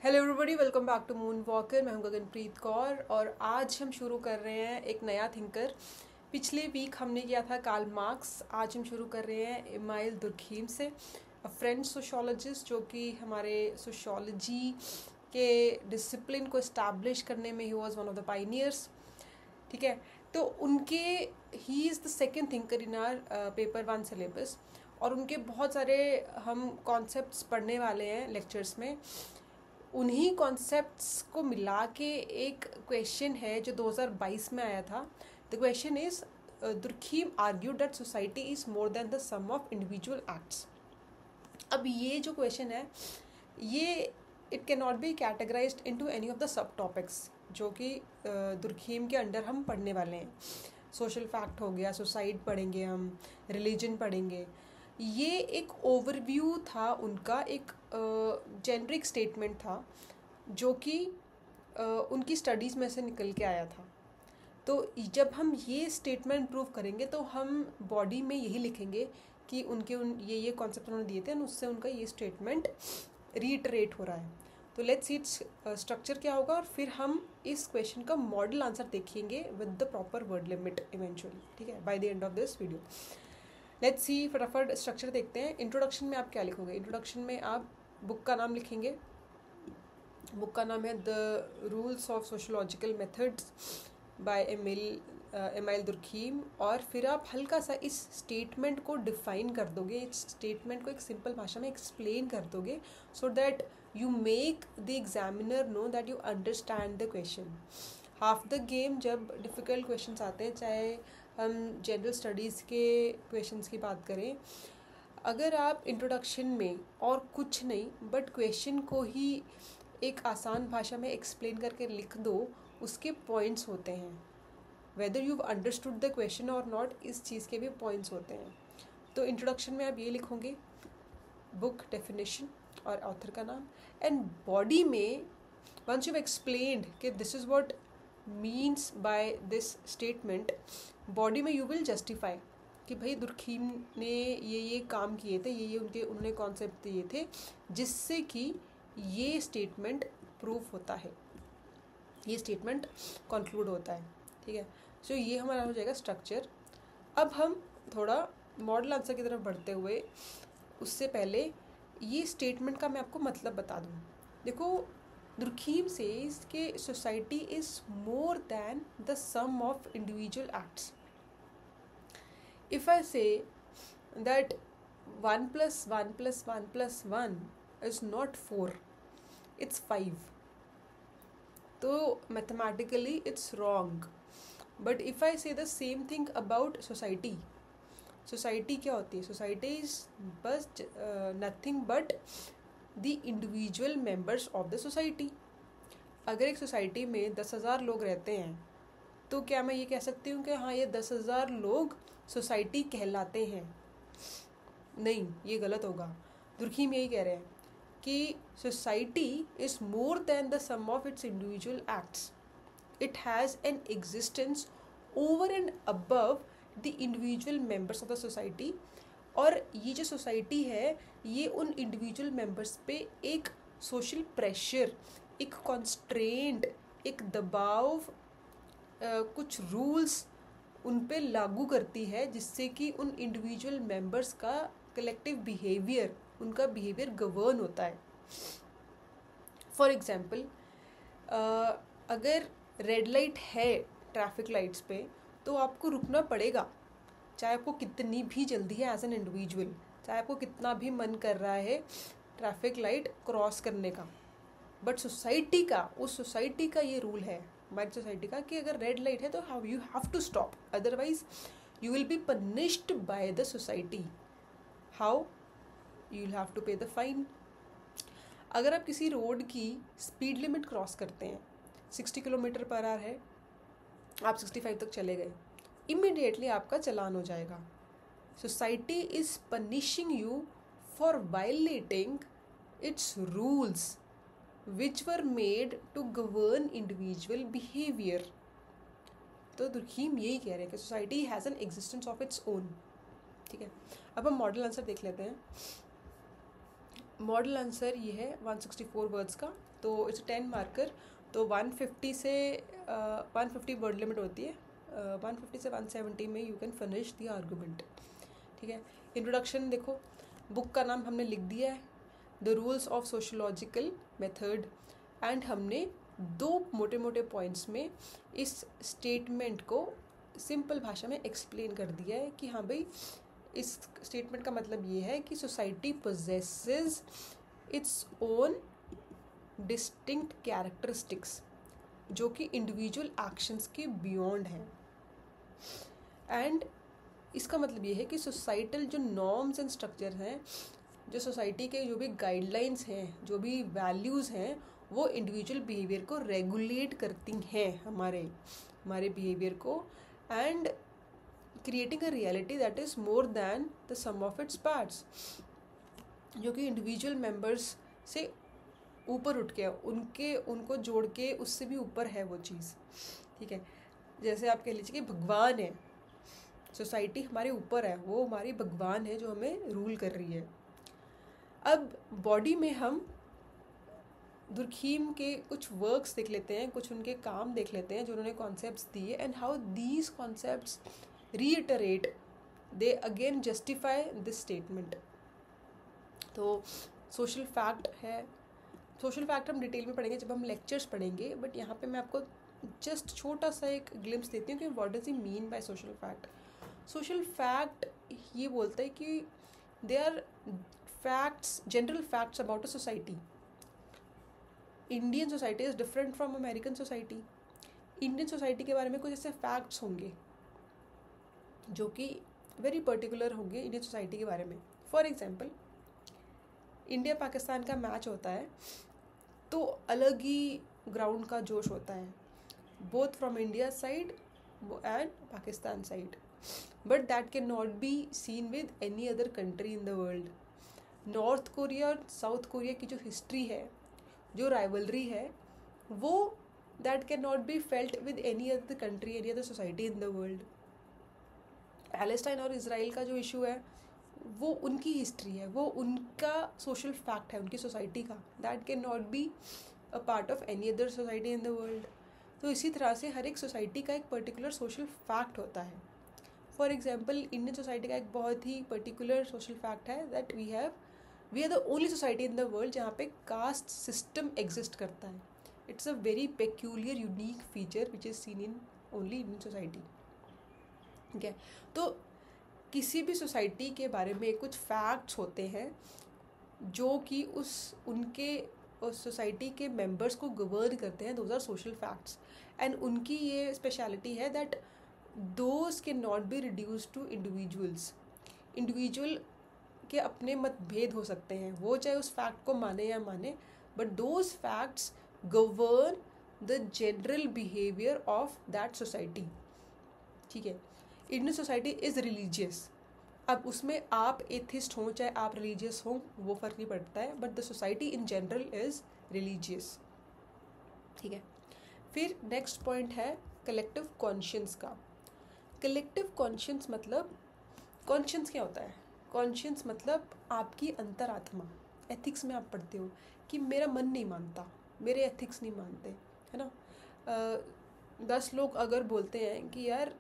Hello everybody, welcome back to Moon Walker. मैं हूं गगनप्रीत कौर और आज हम शुरू कर रहे हैं एक नया थिंकर। पिछले वीक हमने किया था कार्ल मार्क्स। आज हम शुरू कर रहे हैं इमाइल दुर्खीम से, अ फ्रेंच सोशोलॉजिस्ट जो कि हमारे सोशोलॉजी के डिसिप्लिन को इस्टेब्लिश करने में he was one of the Pioneers. ठीक है, तो उनके he is the second thinker in are paper 1 syllabus और उनके बहुत सारे हम कॉन्सेप्ट्स पढ़ने वाले हैं लेक्चर्स में। उन्हीं कॉन्सेप्ट्स को मिला के एक क्वेश्चन है जो 2022 में आया था। The question is, Durkheim argue that society is more than the sum of individual acts. अब ये जो क्वेश्चन है ये it can not be categorised into any of the sub topics जो कि दुर्खीम के अंडर हम पढ़ने वाले हैं। सोशल फैक्ट हो गया, सोसाइटी पढ़ेंगे, हम रिलीजन पढ़ेंगे। ये एक ओवरव्यू था उनका, एक जेनरिक स्टेटमेंट था जो कि उनकी स्टडीज़ में से निकल के आया था। तो जब हम ये स्टेटमेंट प्रूव करेंगे तो हम बॉडी में यही लिखेंगे कि उनके ये कॉन्सेप्ट उन्होंने दिए थे और उससे उनका ये स्टेटमेंट रीटरेट हो रहा है। तो लेट्स सी इट्स स्ट्रक्चर क्या होगा और फिर हम इस क्वेश्चन का मॉडल आंसर देखेंगे with the proper word limit eventually. ठीक है, by the end of this video. Let's see, फटाफट स्ट्रक्चर देखते हैं। इंट्रोडक्शन में आप क्या लिखोगे? इंट्रोडक्शन में आप बुक का नाम लिखेंगे। बुक का नाम है the rules of sociological methods by email Durkheim. और फिर आप हल्का सा इस स्टेटमेंट को डिफाइन कर दोगे, इस स्टेटमेंट को एक सिंपल भाषा में एक्सप्लेन कर दोगे so that you make the examiner know that you understand the question. Half the game जब डिफ़िकल्ट क्वेश्चंस आते हैं, चाहे हम जनरल स्टडीज़ के क्वेश्चंस की बात करें, अगर आप इंट्रोडक्शन में और कुछ नहीं बट क्वेश्चन को ही एक आसान भाषा में एक्सप्लेन करके लिख दो, उसके पॉइंट्स होते हैं। Whether you understood the question और नॉट, इस चीज़ के भी पॉइंट्स होते हैं। तो इंट्रोडक्शन में आप ये लिखोगे, बुक, डेफिनेशन और ऑथर का नाम। एंड बॉडी में वंस यू एक्सप्लेन्ड कि this is what means by this statement, body में यू विल जस्टिफाई कि भाई दुर्खीम ने ये काम किए थे, ये उन्होंने कॉन्सेप्ट दिए थे जिससे कि ये स्टेटमेंट प्रूफ होता है, ये स्टेटमेंट कंक्लूड होता है। ठीक है, सो ये हमारा हो जाएगा स्ट्रक्चर। अब हम थोड़ा मॉडल आंसर की तरफ बढ़ते हुए, उससे पहले ये स्टेटमेंट का मैं आपको मतलब बता दूँ। देखो, दुर्खीम सेज कि society is more than the sum of individual acts. If I say that 1 + 1 + 1 + 1 is not 4, it's 5, तो mathematically it's wrong. But if I say the same thing about society, society क्या होती है? Society is बस nothing but the individual members of the society. अगर एक society में 10,000 लोग रहते हैं तो क्या मैं ये कह सकती हूँ कि हाँ, ये 10,000 लोग सोसाइटी कहलाते हैं? नहीं, ये गलत होगा। दुर्खीम यही कह रहे हैं कि society is more than the sum of its individual acts. It has an existence over and above the individual members of the society. और ये जो सोसाइटी है ये उन इंडिविजुअल मेंबर्स पे एक सोशल प्रेशर, एक कॉन्स्ट्रेंट, एक दबाव, कुछ रूल्स उन पे लागू करती है जिससे कि उन इंडिविजुअल मेंबर्स का कलेक्टिव बिहेवियर, उनका बिहेवियर गवर्न होता है। फॉर एग्जांपल, अगर रेड लाइट है ट्रैफिक लाइट्स पे तो आपको रुकना पड़ेगा, चाहे आपको कितनी भी जल्दी है एज एन इंडिविजुअल, चाहे आपको कितना भी मन कर रहा है ट्रैफिक लाइट क्रॉस करने का। बट सोसाइटी का, उस सोसाइटी का ये रूल है, हमारी सोसाइटी का, कि अगर रेड लाइट है तो how you have to stop, otherwise you will be punished by the society. How? You will have to pay the fine. अगर आप किसी रोड की स्पीड लिमिट क्रॉस करते हैं, 60 km/h है, आप 65 तक चले गए, इमीडिएटली आपका चालान हो जाएगा। Society is punishing you for violating it's rules which were made to govern individual behavior। तो दुर्खीम यही कह रहे हैं कि society has an existence of its own. ठीक है, अब हम मॉडल आंसर देख लेते हैं। मॉडल आंसर ये है 164 वर्ड्स का, तो इट्स 10 मार्कर। तो 150 से 150 वर्ड लिमिट होती है, 150 से 170 में you can finish the argument. ठीक है। इंट्रोडक्शन देखो, बुक का नाम हमने लिख दिया है, the rules of sociological method, and हमने 2 मोटे मोटे पॉइंट्स में इस स्टेटमेंट को सिंपल भाषा में एक्सप्लेन कर दिया है कि हाँ भाई, इस स्टेटमेंट का मतलब ये है कि society possesses its own distinct characteristics जो कि इंडिविजुअल एक्शंस के बियॉन्ड हैं। एंड इसका मतलब ये है कि सोसाइटल जो नॉर्म्स एंड स्ट्रक्चर हैं, जो सोसाइटी के जो भी गाइडलाइंस हैं, जो भी वैल्यूज़ हैं, वो इंडिविजुअल बिहेवियर को रेगुलेट करती हैं, हमारे बिहेवियर को, and creating a reality that is more than the sum of its parts, जो कि इंडिविजुअल मेंबर्स से ऊपर उठ के उनको जोड़ के उससे भी ऊपर है वो चीज़। ठीक है। जैसे आप कह लीजिए कि भगवान है, सोसाइटी हमारे ऊपर है, वो हमारी भगवान है जो हमें रूल कर रही है। अब बॉडी में हम दुर्खीम के कुछ वर्क्स देख लेते हैं, कुछ उनके काम देख लेते हैं जो उन्होंने कॉन्सेप्ट्स दिए, and how these concepts reiterate, they again justify this statement. तो सोशल फैक्ट है, सोशल फैक्ट हम डिटेल में पढ़ेंगे जब हम लेक्चर्स पढ़ेंगे, बट यहाँ पे मैं आपको जस्ट छोटा सा एक ग्लिम्स देती हूँ कि what does he mean by social fact. Social fact ये बोलता है कि they are facts, general facts about a society. Indian society is different from American society. Indian society के बारे में कुछ ऐसे फैक्ट्स होंगे जो कि वेरी पर्टिकुलर होंगे इंडियन सोसाइटी के बारे में। फॉर एग्जाम्पल, इंडिया पाकिस्तान का मैच होता है तो अलग ही ग्राउंड का जोश होता है, both from India side and Pakistan side, but that can not be seen with any other country in the world. North Korea और साउथ कोरिया की जो हिस्ट्री है, जो राइवलरी है, वो that can not be felt with any other country, any other society in the world. Palestine और Israel का जो इशू है वो उनकी हिस्ट्री है, वो उनका सोशल फैक्ट है, उनकी सोसाइटी का, that can not be a part of any other society in the world. तो इसी तरह से हर एक सोसाइटी का एक पर्टिकुलर सोशल फैक्ट होता है। फॉर एग्जाम्पल, इंडियन सोसाइटी का एक बहुत ही पर्टिकुलर सोशल फैक्ट है that we are the only society in the world जहाँ पे कास्ट सिस्टम एग्जिस्ट करता है। It's a very peculiar unique feature which is seen in only Indian society. ठीक है। तो किसी भी सोसाइटी के बारे में कुछ फैक्ट्स होते हैं जो कि उस सोसाइटी के मेंबर्स को गवर्न करते हैं, those are social facts. And उनकी ये स्पेशलिटी है that those can not be reduce to individuals. Individual के अपने मतभेद हो सकते हैं, वो चाहे उस फैक्ट को माने या माने, but those facts govern the general behaviour of that society. ठीक है। Indian society is religious. अब उसमें आप एथिस्ट हों चाहे आप रिलीजियस हों, वो फ़र्क नहीं पड़ता है, but the society in general is religious. ठीक है। फिर नेक्स्ट पॉइंट है कलेक्टिव कॉन्शियंस का। कलेक्टिव कॉन्शियंस मतलब, कॉन्शियंस क्या होता है? कॉन्शियंस मतलब आपकी अंतरात्मा। एथिक्स में आप पढ़ते हो कि मेरा मन नहीं मानता, मेरे एथिक्स नहीं मानते, है ना। 10 लोग अगर बोलते हैं कि यार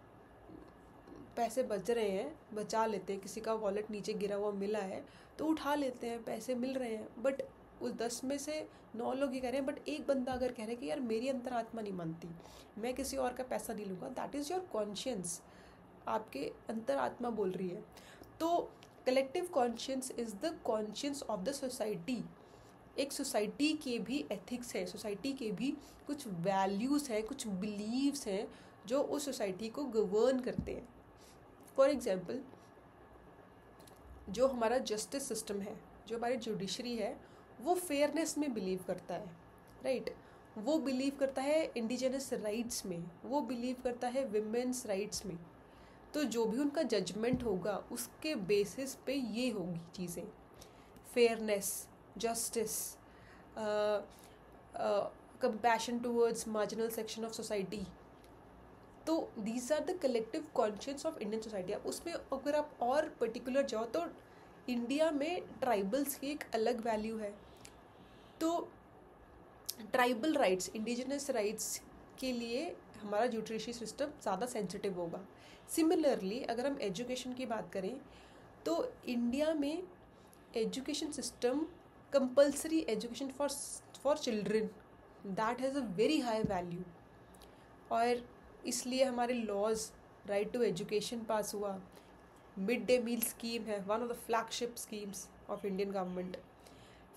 पैसे बच रहे हैं, बचा लेते हैं, किसी का वॉलेट नीचे गिरा हुआ मिला है तो उठा लेते हैं, पैसे मिल रहे हैं, बट उस 10 में से 9 लोग ये कह रहे हैं, बट एक बंदा अगर कह रहा है कि यार मेरी अंतरात्मा नहीं मानती, मैं किसी और का पैसा नहीं लूँगा, दैट इज़ योर कॉन्शियंस, आपके अंतरात्मा बोल रही है। तो collective conscience is the conscience of the society. एक सोसाइटी के भी एथिक्स है, सोसाइटी के भी कुछ वैल्यूज़ हैं, कुछ बिलीव्स हैं जो उस सोसाइटी को गवर्न करते हैं। फॉर एग्जाम्पल, जो हमारा जस्टिस सिस्टम है, जो हमारी जुडिशरी है, वो फेयरनेस में बिलीव करता है, राइट। वो बिलीव करता है इंडिजिनस राइट्स में, वो बिलीव करता है विमेंस राइट्स में। तो जो भी उनका जजमेंट होगा उसके बेसिस पे ये होगी चीज़ें, fairness, justice, compassion towards marginal section of society. तो these are the collective conscience of Indian society. अब उसमें अगर आप और पर्टिकुलर जाओ तो इंडिया में ट्राइबल्स की एक अलग वैल्यू है, तो ट्राइबल राइट्स, इंडिजिनस राइट्स के लिए हमारा जुडिशरी सिस्टम ज़्यादा सेंसिटिव होगा। सिमिलरली अगर हम एजुकेशन की बात करें तो इंडिया में education system, compulsory education for children, that has a very high value, और इसलिए हमारे लॉज, राइट टू एजुकेशन पास हुआ, मिड डे मील स्कीम है, one of the flagship schemes of Indian government.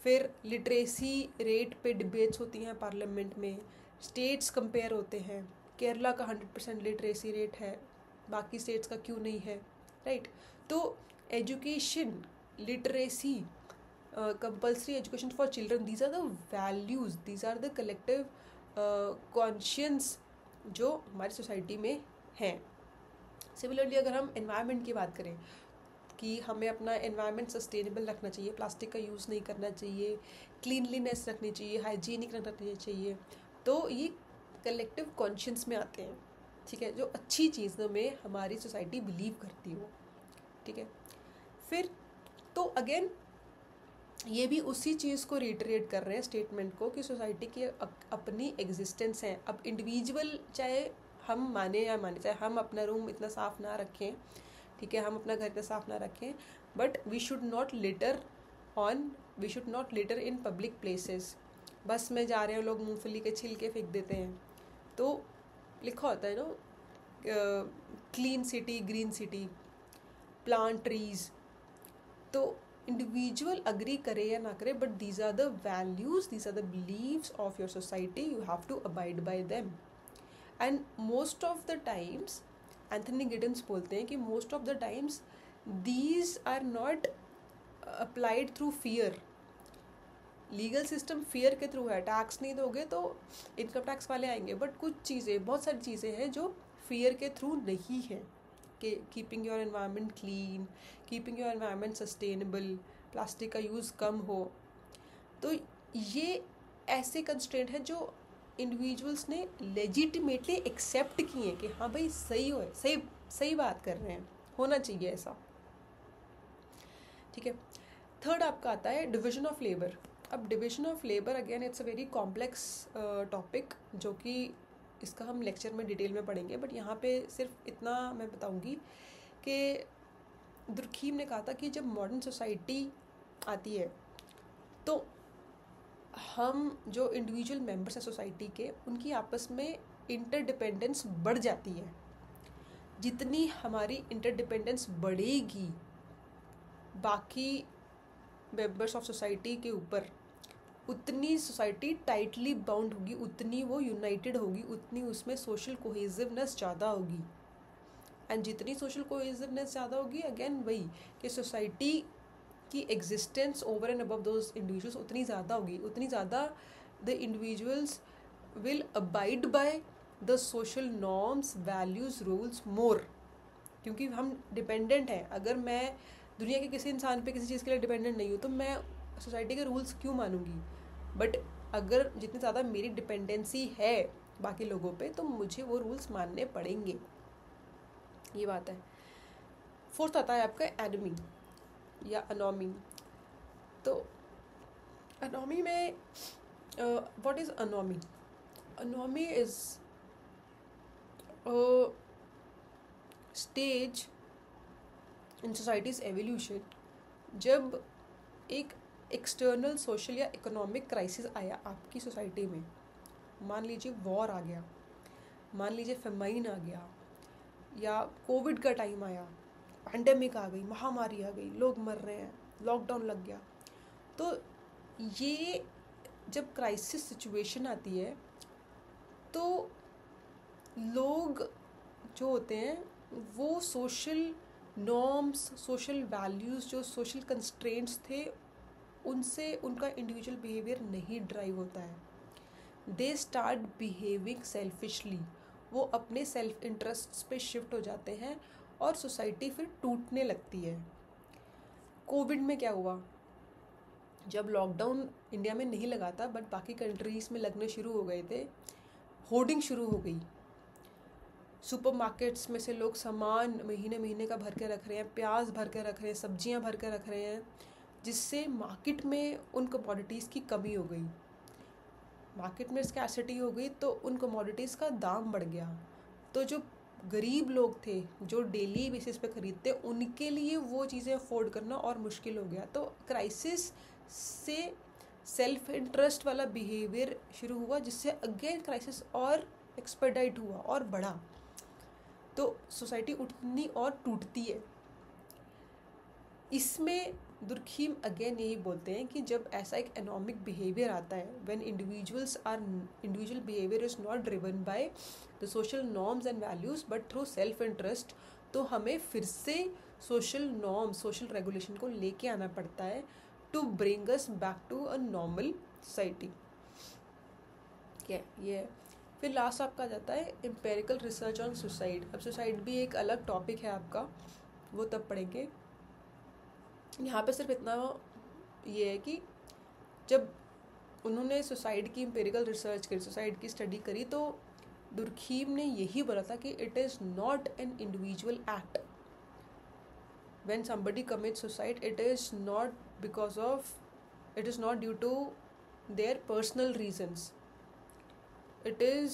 फिर लिटरेसी रेट पे debates होती हैं parliament में, स्टेट्स कंपेयर होते हैं, केरला का 100% लिटरेसी रेट है, बाकी स्टेट्स का क्यों नहीं है, राइट। तो education, literacy, compulsory education for children, these are the values, these are the collective conscience जो हमारी सोसाइटी में हैं। सिमिलरली अगर हम एनवायरनमेंट की बात करें कि हमें अपना एनवायरनमेंट सस्टेनेबल रखना चाहिए, प्लास्टिक का यूज़ नहीं करना चाहिए, क्लीनलीनेस रखनी चाहिए, हाइजीनिक रखना चाहिए, तो ये कलेक्टिव कॉन्शियंस में आते हैं, ठीक है, जो अच्छी चीज़ों में हमारी सोसाइटी बिलीव करती हो, ठीक है। फिर तो अगेन ये भी उसी चीज़ को रिटरेट कर रहे हैं स्टेटमेंट को कि सोसाइटी की अपनी एग्जिस्टेंस है। अब इंडिविजुअल, चाहे हम माने या माने, चाहे हम अपना रूम इतना साफ़ ना रखें, ठीक है, हम अपना घर इतना साफ़ ना रखें, but we should not litter in public places. Bus में जा रहे हैं लोग, मूंगफली के छिलके फेंक देते हैं, तो लिखा होता है no, clean city, green city, plant trees. तो इंडिविजुअल अग्री करे या ना करे, but these are the values, these are the beliefs of your society, you have to abide by them. And most of the times, Anthony Giddens बोलते हैं कि most of the times these are not applied through fear. Legal system fear के through है, tax नहीं दोगे तो income tax वाले आएंगे, बट कुछ चीज़ें, बहुत सारी चीज़ें हैं जो फियर के थ्रू नहीं है, कि keeping your environment clean, keeping your environment sustainable, plastic का यूज़ कम हो। तो ये ऐसे कंस्ट्रेंट है जो इंडिविजुअल्स ने लेजिटिमेटली एक्सेप्ट किए हैं कि हाँ भाई सही हो, सही बात कर रहे हैं, होना चाहिए ऐसा, ठीक है। थर्ड आपका आता है डिविजन ऑफ लेबर। अब division of labour again it's a very complex topic, जो कि इसका हम लेक्चर में डिटेल में पढ़ेंगे, बट यहाँ पे सिर्फ इतना मैं बताऊँगी कि दुर्खीम ने कहा था कि जब मॉडर्न सोसाइटी आती है तो हम जो इंडिविजुअल मेंबर्स हैं सोसाइटी के, उनकी आपस में इंटरडिपेंडेंस बढ़ जाती है। जितनी हमारी इंटरडिपेंडेंस बढ़ेगी बाकी मेंबर्स ऑफ सोसाइटी के ऊपर, उतनी सोसाइटी टाइटली बाउंड होगी, उतनी वो यूनाइटेड होगी, उतनी उसमें सोशल कोहेसिवनेस ज़्यादा होगी। एंड जितनी सोशल कोहेसिवनेस ज़्यादा होगी, अगेन वही कि सोसाइटी की existence over and above those individuals उतनी ज़्यादा होगी, उतनी ज़्यादा the individuals will abide by the social norms, values, rules more, क्योंकि हम डिपेंडेंट हैं। अगर मैं दुनिया के किसी इंसान पे किसी चीज़ के लिए डिपेंडेंट नहीं हूँ तो मैं सोसाइटी के रूल्स क्यों मानूंगी, बट अगर जितनी ज़्यादा मेरी डिपेंडेंसी है बाकी लोगों पे तो मुझे वो रूल्स मानने पड़ेंगे, ये बात है। फोर्थ आता है आपका एनमी या अनोमी। तो अनोमी में what is anomie? Anomie is stage in society's evolution जब एक एक्सटर्नल सोशल या इकोनॉमिक क्राइसिस आया आपकी सोसाइटी में। मान लीजिए वॉर आ गया, मान लीजिए फेमाइन आ गया, या कोविड का टाइम आया, पैंडेमिक आ गई, महामारी आ गई, लोग मर रहे हैं, लॉकडाउन लग गया। तो ये जब क्राइसिस सिचुएशन आती है तो लोग जो होते हैं वो सोशल नॉर्म्स, सोशल वैल्यूज़, जो सोशल कंस्ट्रेंट्स थे उनसे उनका इंडिविजुअल बिहेवियर नहीं ड्राइव होता है। दे स्टार्ट बिहेविंग सेल्फिशली, वो अपने सेल्फ इंटरेस्ट्स पे शिफ्ट हो जाते हैं और सोसाइटी फिर टूटने लगती है। कोविड में क्या हुआ? जब लॉकडाउन इंडिया में नहीं लगा था बट बाकी कंट्रीज़ में लगने शुरू हो गए थे, होर्डिंग शुरू हो गई, सुपरमार्केट्स में से लोग सामान महीने महीने का भर के रख रहे हैं, प्याज भर के रख रहे हैं, सब्जियां भर के रख रहे हैं, जिससे मार्केट में उन कमोडिटीज़ की कमी हो गई, मार्केट में स्कैर्सिटी हो गई, तो उन कमोडिटीज़ का दाम बढ़ गया। तो जो गरीब लोग थे जो डेली बेसिस पे ख़रीदते, उनके लिए वो चीज़ें अफोर्ड करना और मुश्किल हो गया। तो क्राइसिस से सेल्फ इंटरेस्ट वाला बिहेवियर शुरू हुआ, जिससे अगेन क्राइसिस और एक्सपेडाइट हुआ और बढ़ा। तो सोसाइटी उठनी और टूटती है। इसमें दुर्खीम अगेन यही बोलते हैं कि जब ऐसा एक एनॉमिक बिहेवियर आता है, when individual behaviour is not driven by the social norms and values but through self interest, तो हमें फिर से सोशल नॉर्म, सोशल रेगुलेशन को लेके आना पड़ता है to bring us back to a normal society. ये फिर लास्ट आपका जाता है एम्पेरिकल रिसर्च ऑन सुसाइड। अब सुसाइड भी एक अलग टॉपिक है आपका, वो तब पढ़ेंगे। यहाँ पे सिर्फ इतना ये है कि जब उन्होंने सुसाइड की एम्पेरिकल रिसर्च करी, सुसाइड की स्टडी करी, तो दुर्खीम ने यही बोला था कि it is not an individual act. When somebody commits suicide, it is not due to their personal reasons, it is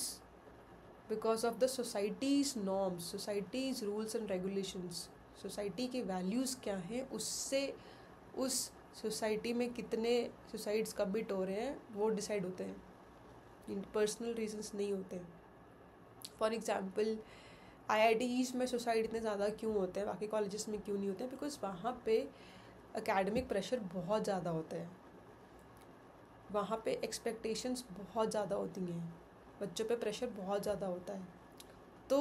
because of the society's norms, society's rules and regulations, society के values क्या हैं, उससे उस society में कितने suicides commit हो रहे हैं वो डिसाइड होते हैं, इन पर्सनल रीजंस नहीं होते। फॉर एग्जांपल IITs में सुसाइड इतने ज़्यादा क्यों होते हैं, बाकी कॉलेजेस में क्यों नहीं होते हैं? बिकॉज वहाँ पे एकेडमिक प्रेशर बहुत ज़्यादा होता है, वहाँ पे एक्सपेक्टेशंस बहुत ज़्यादा होती हैं, बच्चों पे प्रेशर बहुत ज़्यादा होता है। तो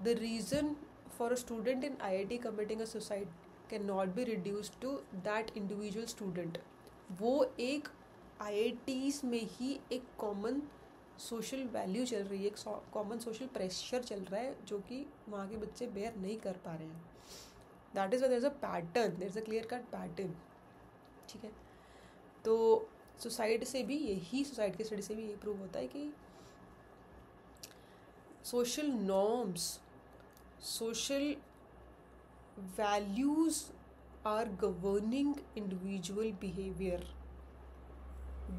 the reason for a student in IIT committing a suicide can not be reduced to that individual student. वो एक IITs में ही एक कॉमन सोशल वैल्यू चल रही है, एक कॉमन सोशल प्रेशर चल रहा है जो कि वहाँ के बच्चे बेयर नहीं कर पा रहे हैं। That is why there is a pattern, there is a clear cut pattern. ठीक है, तो सुसाइड से भी यही, सुसाइड की स्टडी से भी यही प्रूव होता है कि social norms, social values are governing individual behavior.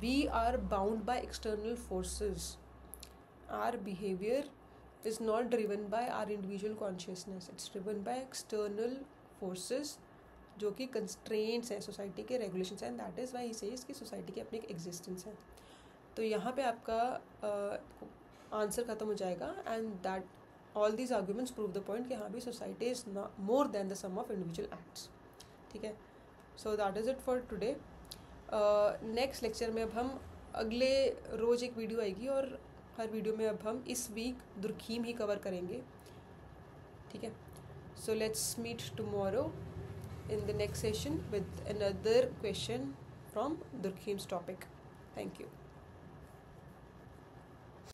We are bound by external forces. Our behavior is not driven by our individual consciousness, it's driven by external forces जो कि constraints हैं society के, regulations हैं। That is why he says कि society की अपनी एक existence है। तो यहाँ पे आपका आंसर ख़त्म हो जाएगा, and that all these arguments prove the point कि हाँ भी society is more than the sum of individual acts. ठीक है, so that is it for today. Next lecture में अब हम अगले रोज़ एक वीडियो आएगी, और हर वीडियो में अब हम इस वीक दुर्खीम ही कवर करेंगे। ठीक है, so let's meet tomorrow in the next session with another question from Durkheim's topic. Thank you.